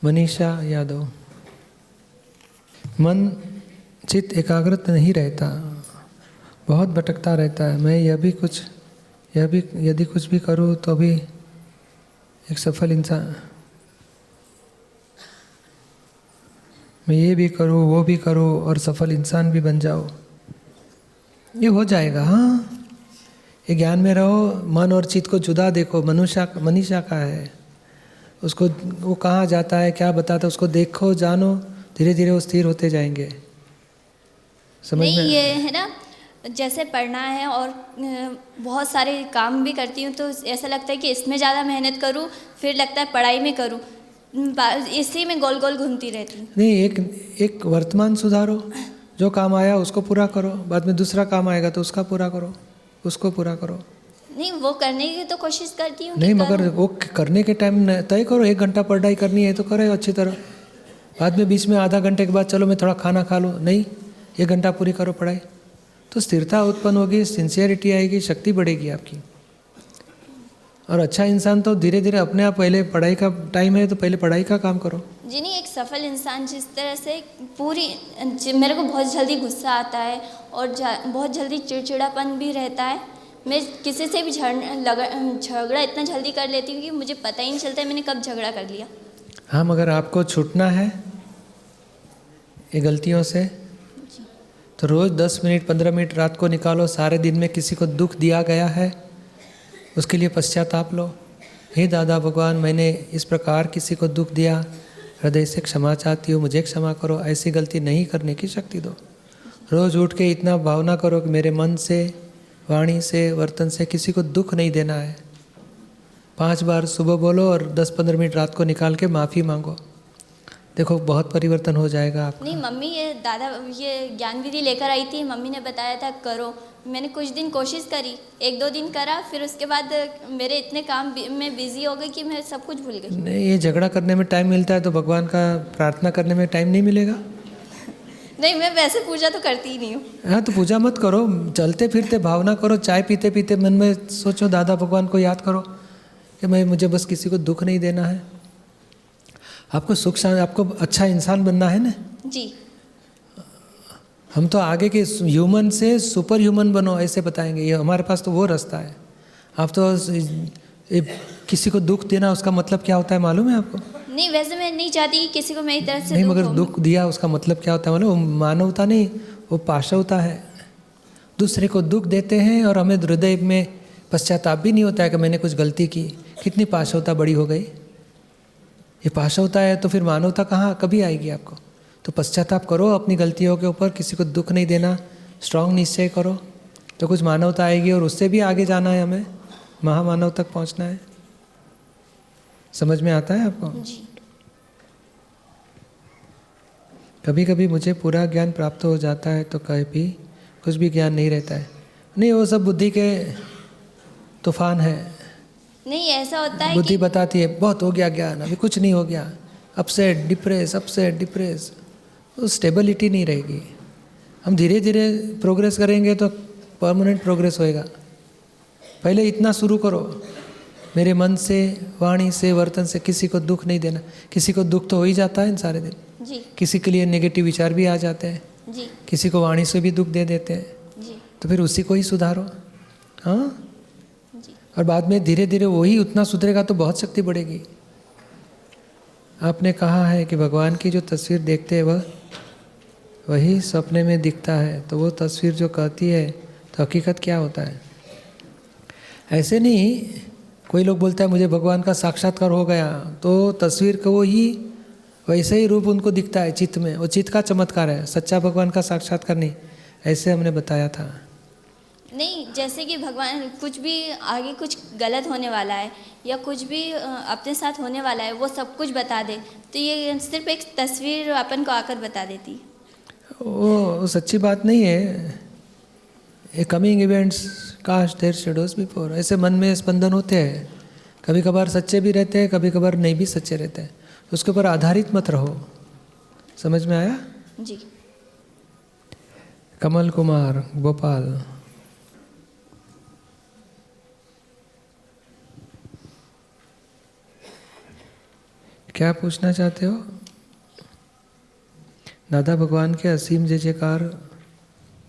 मनीषा यादव। मन चित्त एकाग्रत नहीं रहता, बहुत भटकता रहता है। मैं यदि कुछ भी करूँ तो भी एक सफल इंसान, मैं ये भी करूँ वो भी करूँ और सफल इंसान भी बन जाओ, ये हो जाएगा। हाँ, ये ज्ञान में रहो, मन और चित्त को जुदा देखो। मनीषा का है, उसको वो कहाँ जाता है, क्या बताता है, उसको देखो, जानो, धीरे धीरे वो स्थिर होते जाएंगे। समझ में? नहीं, ये है ना, जैसे पढ़ना है और बहुत सारे काम भी करती हूँ तो ऐसा लगता है कि इसमें ज़्यादा मेहनत करूँ, फिर लगता है पढ़ाई में करूँ, इसी में गोल गोल घूमती रहती हूँ। नहीं, एक वर्तमान सुधारो, जो काम आया उसको पूरा करो, बाद में दूसरा काम आएगा तो उसका पूरा करो, उसको पूरा करो। नहीं, वो करने की तो कोशिश करती हूँ। नहीं, मगर वो करने के टाइम तय करो, 1 घंटा पढ़ाई करनी है तो करे अच्छी तरह। बाद में बीच में आधा घंटे के बाद चलो मैं थोड़ा खाना खा लूँ, नहीं, 1 घंटा पूरी करो पढ़ाई, तो स्थिरता उत्पन्न होगी, सिंसियरिटी आएगी, शक्ति बढ़ेगी आपकी। और अच्छा इंसान तो धीरे धीरे अपने आप, पहले पढ़ाई का टाइम है तो पहले पढ़ाई का काम करो। जी नहीं, एक सफल इंसान जिस तरह से मेरे को बहुत जल्दी गुस्सा आता है और बहुत जल्दी चिड़चिड़ापन भी रहता है। मैं किसी से भी झगड़ा इतना जल्दी कर लेती हूँ कि मुझे पता ही नहीं चलता है मैंने कब झगड़ा कर लिया। हाँ, मगर आपको छूटना है ये गलतियों से, तो रोज़ 10 मिनट 15 मिनट रात को निकालो। सारे दिन में किसी को दुख दिया गया है, उसके लिए पश्चाताप लो। हे दादा भगवान, मैंने इस प्रकार किसी को दुख दिया, हृदय से क्षमा चाहती हूँ, मुझे क्षमा करो। ऐसी गलती नहीं करने की शक्ति दो। रोज़ उठ के इतना भावना करो कि मेरे मन से, वाणी से, वर्तन से किसी को दुख नहीं देना है। 5 बार सुबह बोलो और 10-15 मिनट रात को निकाल के माफ़ी मांगो, देखो बहुत परिवर्तन हो जाएगा आपका। नहीं मम्मी, ये ज्ञान विधि लेकर आई थी, मम्मी ने बताया था करो। मैंने कुछ दिन कोशिश करी, 1-2 दिन करा, फिर उसके बाद मेरे इतने काम में बिजी हो गई कि मैं सब कुछ भूल गई। नहीं, ये झगड़ा करने में टाइम मिलता है तो भगवान का प्रार्थना करने में टाइम नहीं मिलेगा? नहीं, मैं वैसे पूजा तो करती ही नहीं हूँ। हाँ, तो पूजा मत करो, चलते फिरते भावना करो, चाय पीते पीते मन में सोचो, दादा भगवान को याद करो कि मुझे बस किसी को दुख नहीं देना है। आपको सुख शांति, आपको अच्छा इंसान बनना है ना जी। हम तो आगे के ह्यूमन से सुपर ह्यूमन बनो ऐसे बताएंगे, ये हमारे पास तो वो रास्ता है। आप तो किसी को दुख देना, उसका मतलब क्या होता है मालूम है आपको? नहीं, वैसे मैं नहीं चाहती कि किसी को मेरी तरफ से नहीं, दुख मगर हो। दुख दिया उसका मतलब क्या होता है मालूम? वो मानवता नहीं, वो पाशवता है। दूसरे को दुख देते हैं और हमें हृदय में पश्चाताप भी नहीं होता है कि मैंने कुछ गलती की। कितनी पाशवता बड़ी हो गई। ये पाशवता है तो फिर मानवता कहाँ कभी आएगी आपको? तो पश्चाताप करो अपनी गलतियों के ऊपर, किसी को दुख नहीं देना, स्ट्रांग निश्चय करो, तो कुछ मानवता आएगी और उससे भी आगे जाना है, हमें महामानव तक पहुँचना है। समझ में आता है आपको? जी। कभी कभी मुझे पूरा ज्ञान प्राप्त हो जाता है तो कभी कुछ भी ज्ञान नहीं रहता है। नहीं, वो सब बुद्धि के तूफान है। नहीं, ऐसा होता है बुद्धि कि बताती है बहुत हो गया ज्ञान, अभी कुछ नहीं हो गया, अपसेट डिप्रेस, तो स्टेबिलिटी नहीं रहेगी। हम धीरे धीरे प्रोग्रेस करेंगे तो परमानेंट प्रोग्रेस होएगा। पहले इतना शुरू करो, मेरे मन से, वाणी से, वर्तन से किसी को दुख नहीं देना। किसी को दुख तो हो ही जाता है इन सारे दिन। जी। किसी के लिए नेगेटिव विचार भी आ जाते हैं। जी। किसी को वाणी से भी दुख दे देते हैं। जी। तो फिर उसी को ही सुधारो। हाँ, जी। और बाद में धीरे धीरे वही उतना सुधरेगा तो बहुत शक्ति बढ़ेगी। आपने कहा है कि भगवान की जो तस्वीर देखते हैं वही सपने में दिखता है, तो वो तस्वीर जो कहती है तो हकीकत क्या होता है? ऐसे नहीं, कोई लोग बोलता है मुझे भगवान का साक्षात्कार हो गया, तो तस्वीर का वो ही वैसे ही रूप उनको दिखता है चित्त में, वो चित्त का चमत्कार है, सच्चा भगवान का साक्षात्कार नहीं। ऐसे हमने बताया था। नहीं, जैसे कि भगवान कुछ भी आगे कुछ गलत होने वाला है या कुछ भी अपने साथ होने वाला है वो सब कुछ बता दे, तो ये सिर्फ एक तस्वीर अपन को आकर बता देती। वो सच्ची बात नहीं है। A coming events cast their shadows before, ऐसे मन में स्पंदन होते हैं। कभी कभार सच्चे भी रहते हैं, कभी कभार नहीं भी सच्चे रहते हैं। उसके ऊपर आधारित मत रहो। समझ में आया? जी। कमल कुमार, भोपाल। क्या पूछना चाहते हो? दादा भगवान के असीम जय जयकार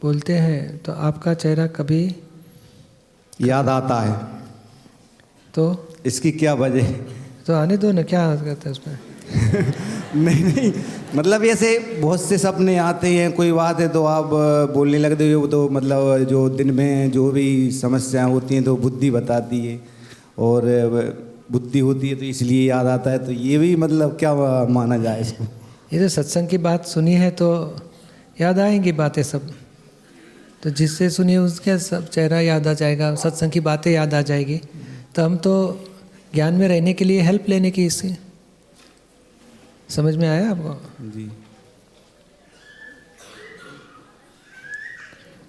बोलते हैं तो आपका चेहरा कभी याद आता है, तो इसकी क्या वजह? तो आने दो ना, क्या कहते हैं उसमें? नहीं, मतलब ऐसे बहुत से सपने आते हैं, कोई बात है तो आप बोलने लगते हो, तो मतलब जो दिन में जो भी समस्याएं होती हैं तो बुद्धि बताती है, और बुद्धि होती है तो इसलिए याद आता है। तो ये भी मतलब क्या माना जाए इसको? ये तो सत्संग की बात सुनी है तो याद आएंगी बातें सब, तो जिससे सुनिए उसका सब चेहरा याद आ जाएगा, सत्संग की बातें याद आ जाएगी। तो हम तो ज्ञान में रहने के लिए हेल्प लेने की, इससे समझ में आया आपको? जी।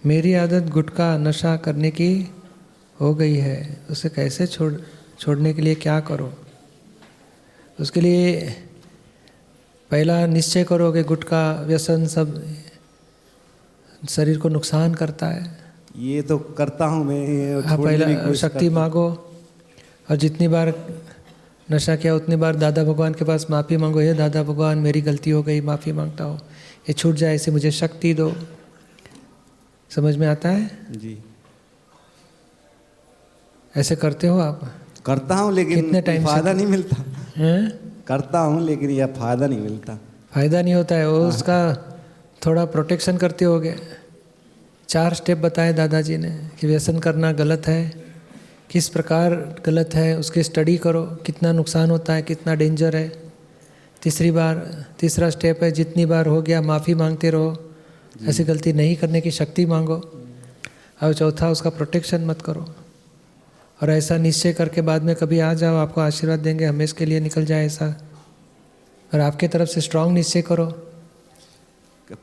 मेरी आदत गुटखा नशा करने की हो गई है, उसे कैसे छोड़ने के लिए क्या करो? उसके लिए पहला निश्चय करो कि गुटखा व्यसन सब शरीर को नुकसान करता है। ये तो करता हूँ मैं। हाँ, पहला शक्ति मांगो, और जितनी बार नशा किया उतनी बार दादा भगवान के पास माफ़ी मांगो। हे दादा भगवान, मेरी गलती हो गई, माफ़ी मांगता हूँ, ये छूट जाए, इसे मुझे शक्ति दो। समझ में आता है? जी। ऐसे करते हो आप? करता हूँ लेकिन कितने टाइम से फायदा नहीं मिलता। हैं? करता हूँ लेकिन यह फायदा नहीं मिलता। फायदा नहीं होता है वो, उसका थोड़ा प्रोटेक्शन करते होगे। 4 स्टेप बताए दादाजी ने कि व्यसन करना गलत है, किस प्रकार गलत है, उसकी स्टडी करो, कितना नुकसान होता है, कितना डेंजर है। तीसरा स्टेप है जितनी बार हो गया माफ़ी मांगते रहो, ऐसी गलती नहीं करने की शक्ति मांगो। और चौथा, उसका प्रोटेक्शन मत करो। और ऐसा निश्चय करके बाद में कभी आ जाओ, आपको आशीर्वाद देंगे, हमेशा के लिए निकल जाए ऐसा। और आपके तरफ से स्ट्रांग निश्चय करो।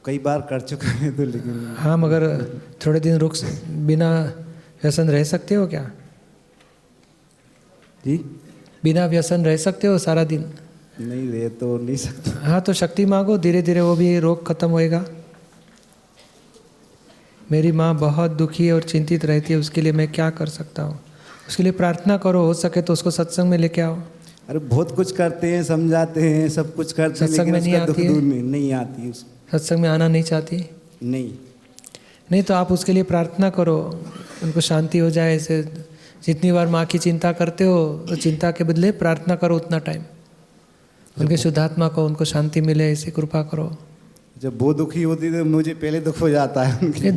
कई बार कर चुके हैं तो, लेकिन हाँ, मगर थोड़े दिन बिना व्यसन रह सकते हो क्या? जी, बिना व्यसन रह सकते हो सारा दिन? नहीं रह तो नहीं सकता। हाँ, तो शक्ति मांगो, धीरे धीरे वो भी रोग खत्म होएगा। मेरी माँ बहुत दुखी और चिंतित रहती है, उसके लिए मैं क्या कर सकता हूँ? उसके लिए प्रार्थना करो, हो सके तो उसको सत्संग में लेके आओ। अरे बहुत कुछ करते हैं, समझाते हैं, सब कुछ करते हैं, सत्संग लेकिन में नहीं उसका दुख आती है? दूर नहीं आती उसको। सत्संग में आना नहीं चाहती? नहीं तो आप उसके लिए प्रार्थना करो, उनको शांति हो जाए। ऐसे जितनी बार माँ की चिंता करते हो, तो चिंता के बदले प्रार्थना करो उतना टाइम, उनके शुद्धात्मा को, उनको शांति मिले, ऐसी कृपा करो। जब वो दुखी होती है तो मुझे पहले दुख हो जाता है उनके। ये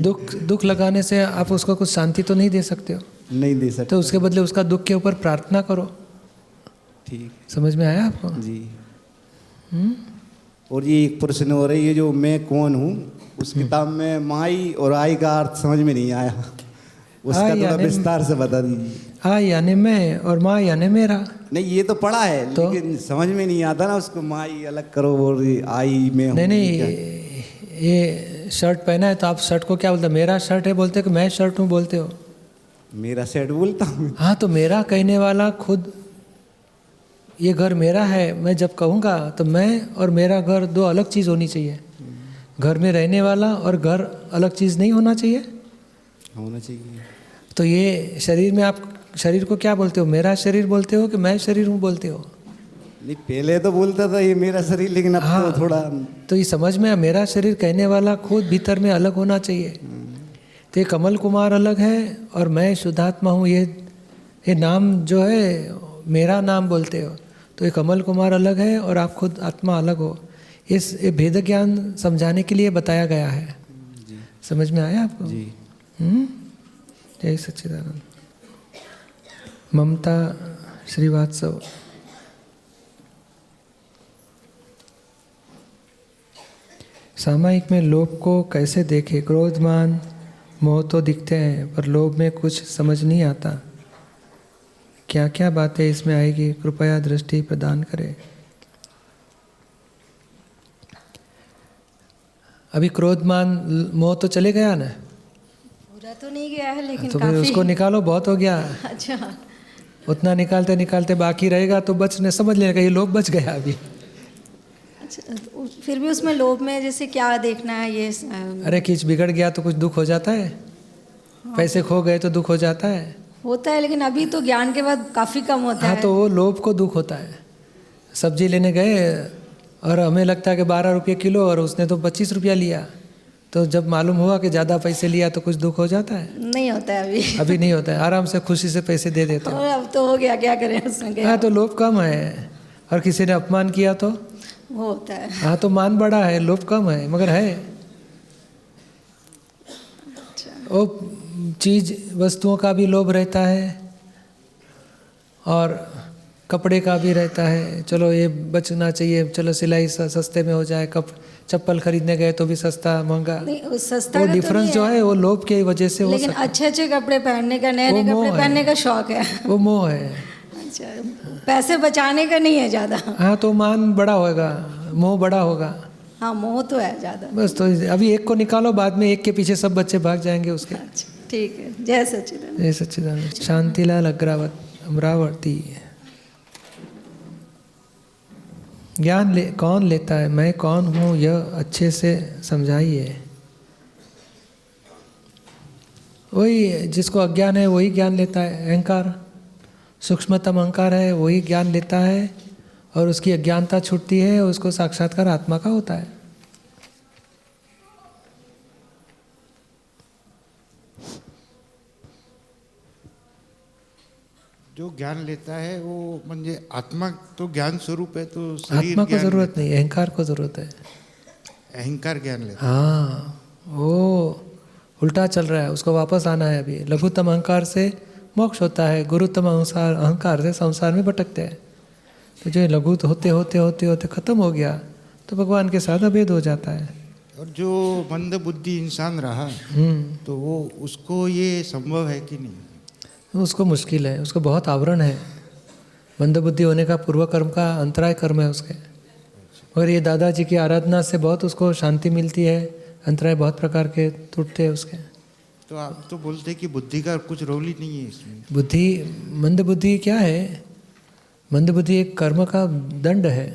दुख लगाने से आप उसको कुछ शांति तो नहीं दे सकते हो। नहीं दे सकते, तो उसके बदले उसका दुख के ऊपर प्रार्थना करो। ठीक, समझ में आया आपको? जी। और ये एक प्रश्न हो रही है, जो मैं कौन हूँ, उस किताब में माई और आई का अर्थ समझ में नहीं आया, उसका थोड़ा विस्तार से बता दीजिए। आई यानी मैं और माँ यानी मेरा। नहीं, ये तो पढ़ा है तो? लेकिन समझ में नहीं आता ना उसको। माई अलग करो और आई में हूँ। नहीं, ये शर्ट पहना है तो आप शर्ट को क्या बोलते हो? मेरा शर्ट है बोलते हो कि मैं शर्ट हूँ बोलते हो? मेरा शर्ट बोलता हूँ। हाँ, तो मेरा कहने वाला खुद, ये घर मेरा है, मैं जब कहूँगा तो मैं और मेरा घर 2 अलग चीज़ होनी चाहिए। घर में रहने वाला और घर अलग चीज़ नहीं होना चाहिए? होना चाहिए। तो ये शरीर में आप शरीर को क्या बोलते हो? मेरा शरीर बोलते हो कि मैं शरीर हूँ बोलते हो? नहीं, पहले तो बोलता था ये मेरा शरीर, लेकिन अब तो थोड़ा। तो ये समझ में, मेरा शरीर कहने वाला खुद भीतर में अलग होना चाहिए। तो ये कमल कुमार अलग है और मैं शुद्धात्मा हूँ, ये नाम जो है मेरा नाम बोलते हो। तो ये कमल कुमार अलग है और आप खुद आत्मा अलग हो। ये भेद ज्ञान समझाने के लिए बताया गया है। समझ में आया आपको? जी। जय सच्चिदानंद। ममता श्रीवात्सव। सामायिक में लोभ को कैसे देखें? क्रोध, मान, मोह तो दिखते हैं, पर लोभ में कुछ समझ नहीं आता। क्या क्या बातें इसमें आएगी? कृपया दृष्टि प्रदान करें। अभी क्रोध, मान, मोह तो चले गया ना? पूरा तो नहीं गया है लेकिन तो फिर काफी। उसको निकालो, बहुत हो गया। अच्छा, उतना निकालते निकालते बाकी रहेगा तो बचने, समझ लेगा ये लोभ बच गया अभी। अच्छा, तो फिर भी उसमें लोभ में जैसे क्या देखना है ये? अरे किच बिगड़ गया तो कुछ दुख हो जाता है? पैसे खो गए तो दुख हो जाता है? होता है, लेकिन अभी तो ज्ञान के बाद काफी कम होता हाँ, है। तो वो लोभ को दुख होता है। सब्जी लेने गए और हमें लगता है कि 12 रुपये किलो और उसने तो 25 रुपया लिया। तो जब मालूम हुआ कि ज़्यादा पैसे लिया तो कुछ दुख हो जाता है? नहीं होता है अभी। अभी नहीं होता है, आराम से खुशी से पैसे दे देते हो। और अब तो हो गया, क्या करें उसमें गया। हाँ, तो लोभ कम है। और किसी ने अपमान किया तो वो होता है। हाँ, तो मान बड़ा है, लोभ कम है, मगर है वो चीज़ वस्तुओं का भी लोभ रहता है और कपड़े का भी रहता है। चलो ये बचना चाहिए, चलो सिलाई सस्ते में हो जाए, चप्पल खरीदने गए तो भी सस्ता महंगा। नहीं, वो सस्ता वो का तो डिफरेंस नहीं जो है वो लोभ की वजह से हो लेकिन सकता है। अच्छे अच्छे कपड़े पहनने का, नए वो नए कपड़े मोह है। पहनने का शौक है। वो मोह है। अच्छा, पैसे बचाने का नहीं है ज़्यादा। हाँ, तो मान बड़ा होगा, मोह बड़ा होगा। हाँ, मोह तो है ज़्यादा। बस तो अभी एक को निकालो, बाद में एक के पीछे सब बच्चे भाग जाएंगे उसके। अच्छा, ठीक है। जय सच्चिदानंद। जय सच्चिदानंद। शांतिलाल अमरावती। ज्ञान कौन लेता है? मैं कौन हूँ, यह अच्छे से समझाइए। वही जिसको अज्ञान है वही ज्ञान लेता है। अहंकार, सूक्ष्मतम अहंकार है, वही ज्ञान लेता है और उसकी अज्ञानता छूटती है, उसको साक्षात्कार आत्मा का होता है। जो ज्ञान लेता है वो म्हणजे आत्मा तो ज्ञान स्वरूप है, तो शरीर आत्मा को ज्ञान जरूरत नहीं, अहंकार को जरूरत है। अहंकार ज्ञान लेता हाँ, वो उल्टा चल रहा है, उसको वापस आना है। अभी लघुतम अहंकार से मोक्ष होता है, गुरुतम अहंकार से संसार में भटकते हैं। तो जो लघु होते होते होते होते खत्म हो गया तो भगवान के साथ अभेद हो जाता है। और जो मंद बुद्धि इंसान रहा तो वो उसको ये संभव है कि नहीं? उसको मुश्किल है, उसको बहुत आवरण है। मंद बुद्धि होने का पूर्व कर्म का अंतराय कर्म है उसके। और ये दादाजी की आराधना से बहुत उसको शांति मिलती है, अंतराय बहुत प्रकार के टूटते हैं उसके। तो आप तो बोलते कि बुद्धि का कुछ रोल ही नहीं है इसमें। बुद्धि, मंद बुद्धि क्या है? मंद बुद्धि एक कर्म का दंड है।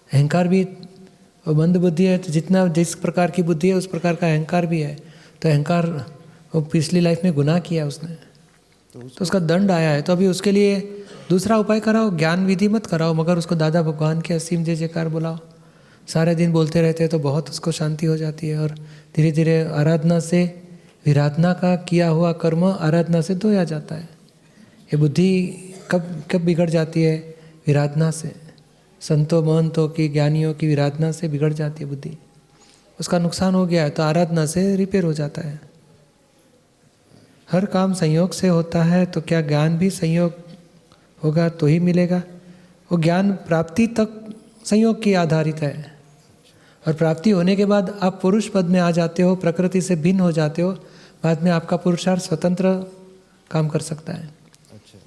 अहंकार भी और मंद बुद्धि है, तो जितना जिस प्रकार की बुद्धि है उस प्रकार का अहंकार भी है। तो अहंकार, वो पिछली लाइफ में गुनाह किया उसने, तो उसका दंड आया है। तो अभी उसके लिए दूसरा उपाय कराओ, ज्ञान विधि मत कराओ, मगर उसको दादा भगवान के असीम जय जयकार बुलाओ। सारे दिन बोलते रहते हैं तो बहुत उसको शांति हो जाती है। और धीरे धीरे आराधना से, विराधना का किया हुआ कर्म आराधना से धोया जाता है। ये बुद्धि कब बिगड़ जाती है? विराधना से। संतों महंतों की, ज्ञानियों की विराधना से बिगड़ जाती है बुद्धि। उसका नुकसान हो गया है तो आराधना से रिपेयर हो जाता है। हर काम संयोग से होता है, तो क्या ज्ञान भी संयोग होगा तो ही मिलेगा? वो ज्ञान प्राप्ति तक संयोग की आधारित है, और प्राप्ति होने के बाद आप पुरुष पद में आ जाते हो, प्रकृति से भिन्न हो जाते हो। बाद में आपका पुरुषार्थ स्वतंत्र काम कर सकता है।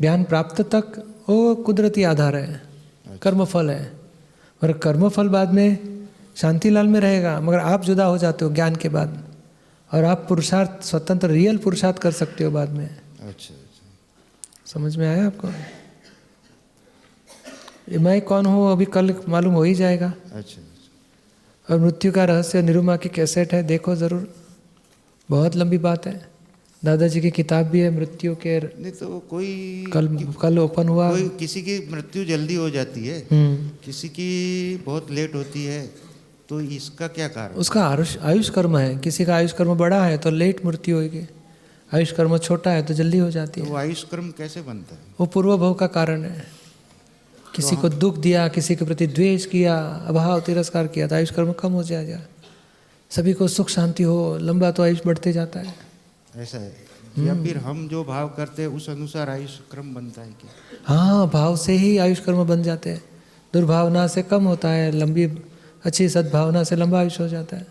ज्ञान प्राप्त तक वो कुदरती आधार है, कर्मफल है। और कर्मफल बाद में शांतिलाल में रहेगा, मगर आप जुदा हो जाते हो ज्ञान के बाद, और आप पुरुषार्थ स्वतंत्र रियल पुरुषार्थ कर सकते हो बाद में। अच्छा। समझ में आया आपको? ये मैं कौन हूँ अभी कल मालूम हो ही जाएगा। अच्छा। और मृत्यु का रहस्य निरुमा की कैसेट है, देखो ज़रूर, बहुत लंबी बात है। दादाजी की किताब भी है मृत्यु के। नहीं तो कोई कल ओपन हुआ। कोई किसी की मृत्यु जल्दी हो जाती है, किसी की बहुत लेट होती है, तो इसका क्या कारण? उसका आयुष कर्म है। किसी का आयुष कर्म बड़ा है तो लेट मृत्यु होगी, आयुष कर्म छोटा है तो जल्दी हो जाती है। तो आयुष कर्म कैसे बनता है? वो पूर्व भव का कारण है। किसी को दुख दिया, किसी के प्रति द्वेष किया, अभाव तिरस्कार किया, तो आयुष कर्म कम हो जाएगा। सभी को सुख शांति हो, लंबा तो आयुष बढ़ते जाता है। ऐसा है, या फिर हम जो भाव करते हैं उस अनुसार आयुष क्रम बनता है क्या? हाँ, भाव से ही आयुष कर्म बन जाते हैं। दुर्भावना से कम होता है, लंबी अच्छी सद्भावना से लंबा आयुष हो जाता है।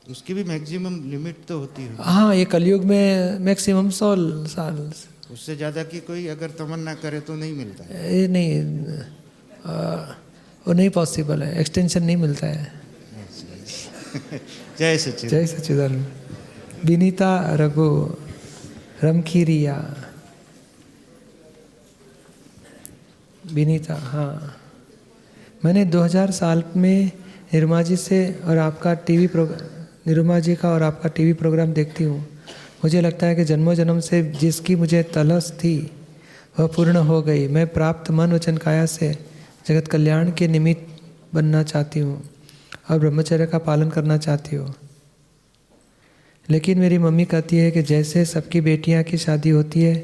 उसकी भी मैक्सिमम लिमिट तो होती है। हाँ, ये कलयुग में मैक्सिमम 100 साल, उससे ज़्यादा की कोई अगर तमन्ना करे तो नहीं मिलता है। ये नहीं, वो नहीं पॉसिबल है, एक्सटेंशन नहीं मिलता है। जय सचिन। जय सच्चिदानंद। विनीता रघु रमखीरिया, विनीता, हाँ। मैंने 2000 साल में निरुमा जी से और आपका टीवी प्रोग्राम, निरुमा जी का और आपका टीवी प्रोग्राम देखती हूँ। मुझे लगता है कि जन्मों जन्म से जिसकी मुझे तलस थी वह पूर्ण हो गई। मैं प्राप्त मन वचन काया से जगत कल्याण के निमित्त बनना चाहती हूँ और ब्रह्मचर्य का पालन करना चाहती हूँ। लेकिन मेरी मम्मी कहती है कि जैसे सबकी बेटियाँ की शादी होती है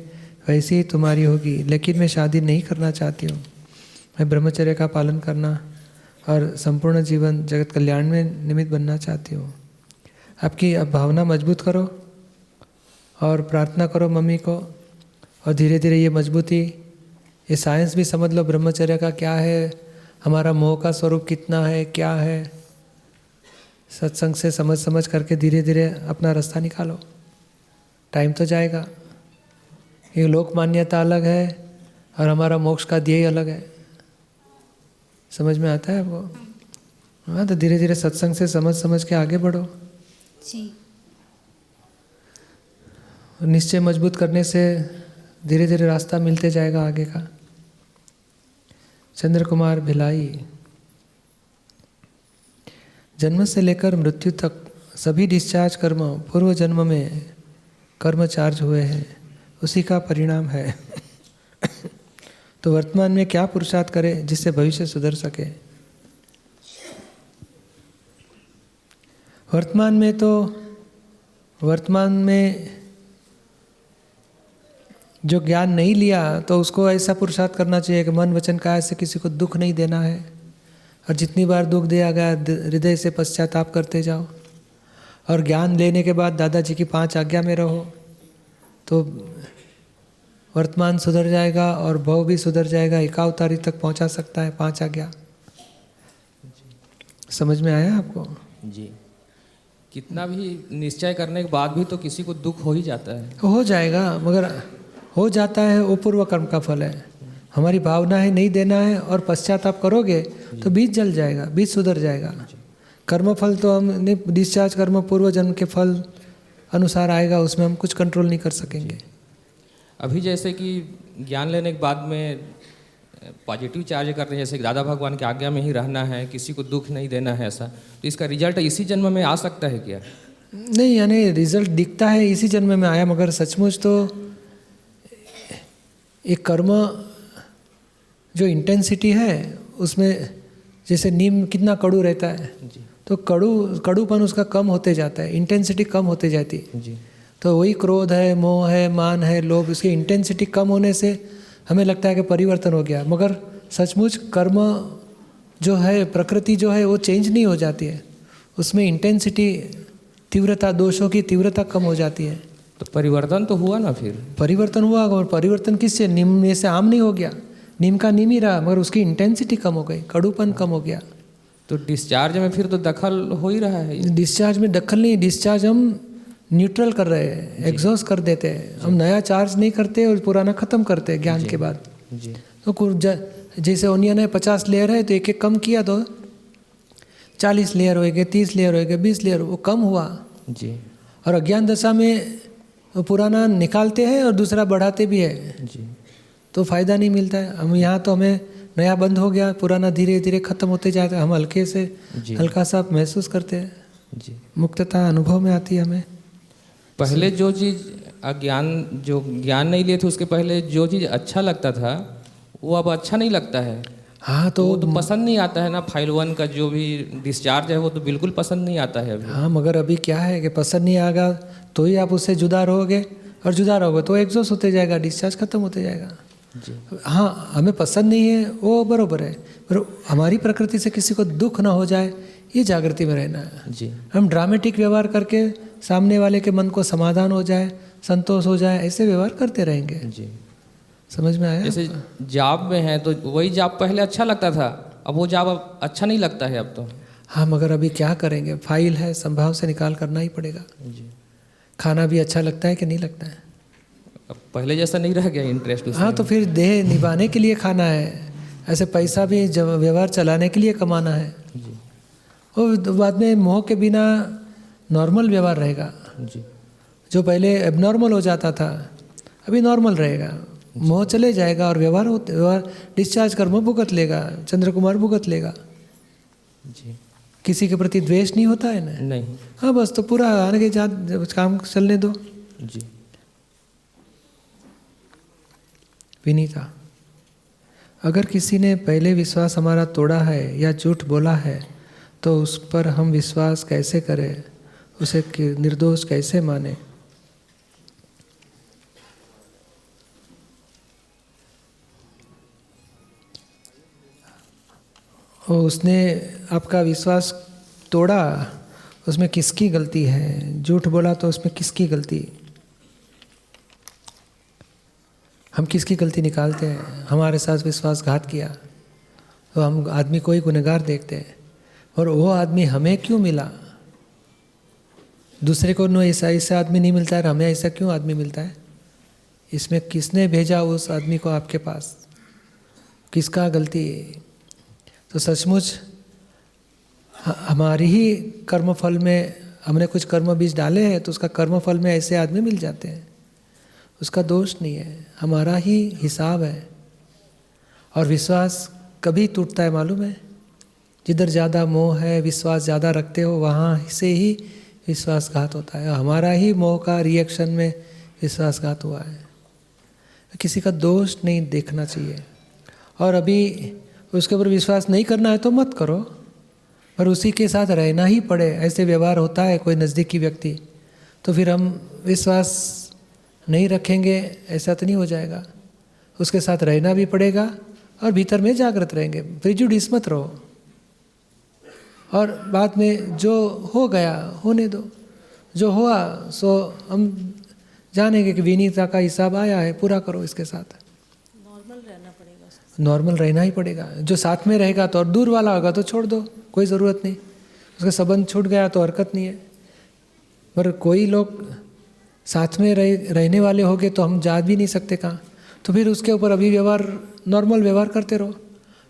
वैसे ही तुम्हारी होगी, लेकिन मैं शादी नहीं करना चाहती हूँ। मैं ब्रह्मचर्य का पालन करना और संपूर्ण जीवन जगत कल्याण में निमित्त बनना चाहती हूँ। आपकी अब भावना मजबूत करो और प्रार्थना करो मम्मी को, और धीरे धीरे ये मजबूती, ये साइंस भी समझ लो ब्रह्मचर्य का क्या है, हमारा मोह का स्वरूप कितना है, क्या है। सत्संग से समझ समझ करके धीरे धीरे अपना रास्ता निकालो। टाइम तो जाएगा। ये लोक मान्यता अलग है और हमारा मोक्ष का ध्येय अलग है। समझ में आता है आपको? हाँ, तो धीरे धीरे सत्संग से समझ समझ के आगे बढ़ो। जी। निश्चय मजबूत करने से धीरे धीरे रास्ता मिलते जाएगा आगे का। चंद्र कुमार भिलाई, जन्म से लेकर मृत्यु तक सभी डिस्चार्ज कर्म पूर्व जन्म में कर्म चार्ज हुए हैं, उसी का परिणाम है। तो वर्तमान में क्या पुरुषार्थ करें जिससे भविष्य सुधर सके? वर्तमान में जो ज्ञान नहीं लिया तो उसको ऐसा पुरुषार्थ करना चाहिए कि मन वचन काया से किसी को दुख नहीं देना है, और जितनी बार दुख दिया गया हृदय से पश्चाताप करते जाओ। और ज्ञान लेने के बाद दादाजी की 5 आज्ञा में रहो तो वर्तमान सुधर जाएगा और भव भी सुधर जाएगा, एकावतारी तक पहुंचा सकता है 5 आज्ञा। समझ में आया आपको? जी। कितना भी निश्चय करने के बाद भी तो किसी को दुख हो ही जाता है। हो जाएगा, मगर हो जाता है वो पूर्व कर्म का फल है। हमारी भावना है नहीं देना है और पश्चाताप करोगे तो बीज जल जाएगा, बीज सुधर जाएगा। कर्म फल तो हमने डिस्चार्ज कर्म पूर्व जन्म के फल अनुसार आएगा, उसमें हम कुछ कंट्रोल नहीं कर सकेंगे। अभी जैसे कि ज्ञान लेने के बाद में पॉजिटिव चार्ज करते हैं, जैसे दादा भगवान की आज्ञा में ही रहना है, किसी को दुख नहीं देना है, ऐसा तो इसका रिजल्ट इसी जन्म में आ सकता है क्या? नहीं, यानी रिजल्ट दिखता है इसी जन्म में आया, मगर सचमुच तो एक कर्म जो इंटेंसिटी है उसमें, जैसे नीम कितना कड़ू रहता है तो कड़ूपन उसका कम होते जाता है, इंटेंसिटी कम होते जाती है। तो वही क्रोध है, मोह है, मान है, लोभ, इसकी इंटेंसिटी कम होने से हमें लगता है कि परिवर्तन हो गया, मगर सचमुच कर्म जो है, प्रकृति जो है वो चेंज नहीं हो जाती है, उसमें इंटेंसिटी, तीव्रता, दोषों की तीव्रता कम हो जाती है। तो परिवर्तन तो हुआ ना? फिर परिवर्तन हुआ, और परिवर्तन किससे? नीम में से आम नहीं हो गया, नीम का नीम ही रहा, मगर उसकी इंटेंसिटी कम हो गई, कड़ूपन कम हो गया। तो डिस्चार्ज में फिर तो दखल हो ही रहा है। डिस्चार्ज में दखल नहीं, डिस्चार्ज हम न्यूट्रल कर रहे हैं, एग्जॉस्ट कर देते हैं, हम नया चार्ज नहीं करते और पुराना खत्म करते हैं ज्ञान के बाद। तो जैसे ओनियन है 50 लेयर है तो एक एक कम किया तो 40 लेयर होएंगे, 30 लेयर होएंगे, 20 लेयर, वो कम हुआ जी। और अज्ञान दशा में वो पुराना निकालते हैं और दूसरा बढ़ाते भी है जी, तो फायदा नहीं मिलता है। हम यहाँ तो हमें नया बंद हो गया, पुराना धीरे धीरे खत्म होते जाता है, हम हल्के से हल्का सा महसूस करते हैं जी, मुक्तता अनुभव में आती है हमें। पहले जो चीज़ जो ज्ञान नहीं लिए थे उसके पहले जो चीज़ अच्छा लगता था वो अब अच्छा नहीं लगता है। हाँ, तो वो तो पसंद नहीं आता है ना। फाइल 1 का जो भी डिस्चार्ज है वो तो बिल्कुल पसंद नहीं आता है अभी। हाँ, मगर अभी क्या है कि पसंद नहीं आएगा तो ही आप उससे जुदा रहोगे, और जुदा रहोगे तो एग्जॉस्ट होते जाएगा, डिस्चार्ज खत्म होते जाएगा जी। हाँ, हमें पसंद नहीं है वो बरोबर है, पर हमारी प्रकृति से किसी को दुख ना हो जाए ये जागृति में रहना है जी। हम ड्रामेटिक व्यवहार करके सामने वाले के मन को समाधान हो जाए, संतोष हो जाए, ऐसे व्यवहार करते रहेंगे जी। समझ में आया? जैसे जॉब में है तो वही जॉब पहले अच्छा लगता था, अब वो जॉब अब अच्छा नहीं लगता है अब तो। हाँ, मगर अभी क्या करेंगे, फाइल है, संभाव से निकाल करना ही पड़ेगा जी। खाना भी अच्छा लगता है कि नहीं लगता है? अब पहले जैसा नहीं रह गया इंटरेस्ट। हाँ, तो फिर देह निभाने के लिए खाना है, ऐसे पैसा भी व्यवहार चलाने के लिए कमाना है जी। और बाद में मोह के बिना नॉर्मल व्यवहार रहेगा जी। जो पहले एबनॉर्मल हो जाता था अभी नॉर्मल रहेगा, मोह चले जाएगा और व्यवहार डिस्चार्ज कर्म भुगत लेगा, चंद्र कुमार भुगत लेगा जी। किसी के प्रति द्वेष नहीं होता है ना? नहीं। हाँ, बस तो पूरा आने के साथ काम चलने दो जी। विनीता, अगर किसी ने पहले विश्वास हमारा तोड़ा है या झूठ बोला है तो उस पर हम विश्वास कैसे करें, उसे निर्दोष कैसे माने? और उसने आपका विश्वास तोड़ा, उसमें किसकी गलती है? झूठ बोला तो उसमें किसकी गलती? हम किसकी गलती निकालते हैं? हमारे साथ विश्वासघात किया तो हम आदमी को ही गुनहगार देखते हैं, और वो आदमी हमें क्यों मिला? दूसरे को नो ऐसा आदमी नहीं मिलता है, हमें ऐसा क्यों आदमी मिलता है? इसमें किसने भेजा उस आदमी को आपके पास? किसका गलती? तो सचमुच हमारी ही कर्मफल में हमने कुछ कर्म बीज डाले हैं तो उसका कर्मफल में ऐसे आदमी मिल जाते हैं। उसका दोष नहीं है, हमारा ही हिसाब है। और विश्वास कभी टूटता है मालूम है? जिधर ज़्यादा मोह है, विश्वास ज़्यादा रखते हो, वहाँ से ही विश्वासघात होता है। हमारा ही मोह का रिएक्शन में विश्वासघात हुआ है। किसी का दोष नहीं देखना चाहिए। और अभी उसके ऊपर विश्वास नहीं करना है तो मत करो, पर उसी के साथ रहना ही पड़े, ऐसे व्यवहार होता है कोई नज़दीकी व्यक्ति, तो फिर हम विश्वास नहीं रखेंगे ऐसा तो नहीं हो जाएगा। उसके साथ रहना भी पड़ेगा और भीतर में जागृत रहेंगे, प्रिजुडिस मत रहो। और बाद में जो हो गया होने दो, जो हुआ सो हम जानेंगे कि विनीता का हिसाब आया है, पूरा करो इसके साथ। नॉर्मल रहना ही पड़ेगा। जो साथ में रहेगा तो, और दूर वाला होगा तो छोड़ दो, कोई ज़रूरत नहीं। उसका संबंध छूट गया तो हरकत नहीं है। पर कोई लोग साथ में रहने वाले होंगे तो हम जा भी नहीं सकते कहाँ, तो फिर उसके ऊपर अभी व्यवहार नॉर्मल व्यवहार करते रहो,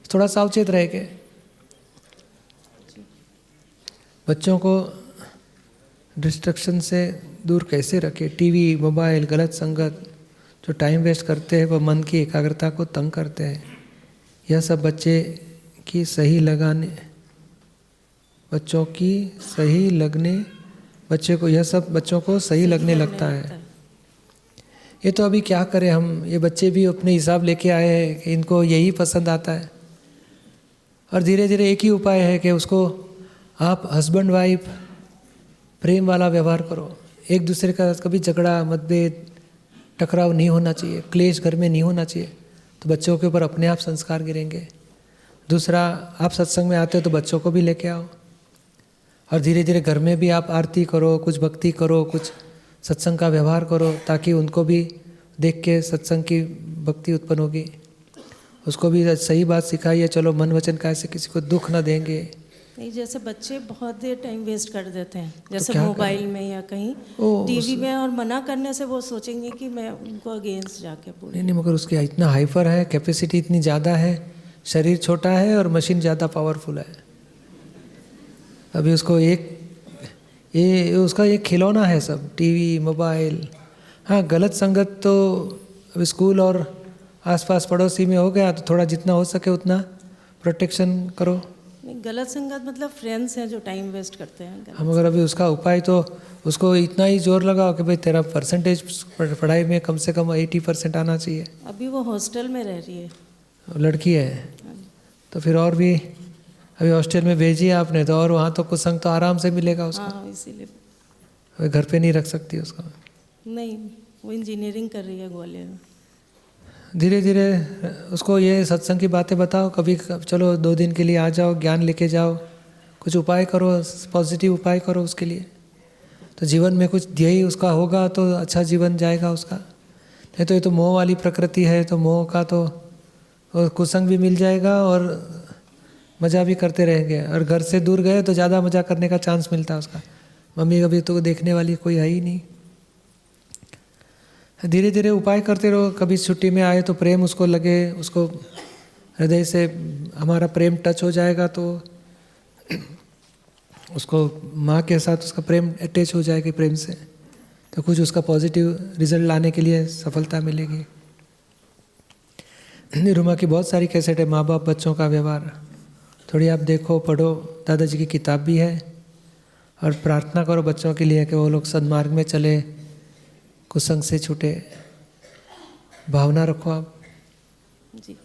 थोड़ा सावचेत रहेंगे। बच्चों को डिस्ट्रक्शन से दूर कैसे रखें? टीवी, मोबाइल, गलत संगत जो टाइम वेस्ट करते हैं वह मन की एकाग्रता को तंग करते हैं। यह सब बच्चों की सही लगने बच्चों को सही लगने लगता है। ये तो अभी क्या करें हम, ये बच्चे भी अपने हिसाब लेके आए हैं कि इनको यही पसंद आता है। और धीरे धीरे एक ही उपाय है कि उसको आप हस्बैंड वाइफ प्रेम वाला व्यवहार करो। एक दूसरे का कभी झगड़ा, मतभेद, टकराव नहीं होना चाहिए, क्लेश घर में नहीं होना चाहिए, तो बच्चों के ऊपर अपने आप संस्कार गिरेंगे। दूसरा, आप सत्संग में आते हो तो बच्चों को भी लेके आओ, और धीरे धीरे घर में भी आप आरती करो, कुछ भक्ति करो, कुछ सत्संग का व्यवहार करो, ताकि उनको भी देख के सत्संग की भक्ति उत्पन्न होगी। उसको भी सही बात सिखाइए, चलो मन वचन का ऐसे किसी को दुख न देंगे। नहीं, जैसे बच्चे बहुत देर टाइम वेस्ट कर देते हैं, जैसे क्या मोबाइल में या कहीं टीवी में, और मना करने से वो सोचेंगे कि मैं उनको अगेंस्ट जाके बोलूं। नहीं, मगर उसकी इतना हाइपर है, कैपेसिटी इतनी ज़्यादा है, शरीर छोटा है और मशीन ज़्यादा पावरफुल है। अभी उसको उसका एक खिलौना है सब, टीवी, मोबाइल। हाँ, गलत संगत तो अब स्कूल और आसपास पड़ोसी में हो गया, तो थोड़ा जितना हो सके उतना प्रोटेक्शन करो। नहीं, गलत संगत मतलब फ्रेंड्स हैं जो टाइम वेस्ट करते हैं। हम अगर अभी उसका उपाय तो उसको इतना ही जोर लगाओ कि भाई तेरा परसेंटेज पढ़ाई में कम से कम 80% आना चाहिए। अभी वो हॉस्टल में रह रही है, लड़की है, तो फिर और भी अभी हॉस्टल में भेजिए आपने तो, और वहाँ तो कुसंग तो आराम से मिलेगा उसको। हाँ, इसीलिए अभी घर पे नहीं रख सकती उसको। नहीं, वो इंजीनियरिंग कर रही है ग्वालियर में। धीरे धीरे उसको ये सत्संग की बातें बताओ, कभी चलो 2 दिन के लिए आ जाओ, ज्ञान लेके जाओ, कुछ उपाय करो, पॉजिटिव उपाय करो उसके लिए, तो जीवन में कुछ ध्येय उसका होगा तो अच्छा जीवन जाएगा उसका। नहीं तो ये तो मोह वाली प्रकृति है, तो मोह का तो कुसंग भी मिल जाएगा और मज़ा भी करते रहेंगे। और घर से दूर गए तो ज़्यादा मज़ा करने का चांस मिलता है उसका। मम्मी कभी तो देखने वाली कोई है ही नहीं। धीरे धीरे उपाय करते रहो। कभी छुट्टी में आए तो प्रेम उसको लगे, उसको हृदय से हमारा प्रेम टच हो जाएगा तो उसको माँ के साथ उसका प्रेम अटैच हो जाएगी प्रेम से, तो कुछ उसका पॉजिटिव रिजल्ट लाने के लिए सफलता मिलेगी। निरुमा की बहुत सारी कैसेट है, माँ बाप बच्चों का व्यवहार, थोड़ी आप देखो, पढ़ो। दादाजी की किताब भी है। और प्रार्थना करो बच्चों के लिए कि वो लोग सन्मार्ग में चले, कुसंग से छूटे। भावना रखो आप। जी।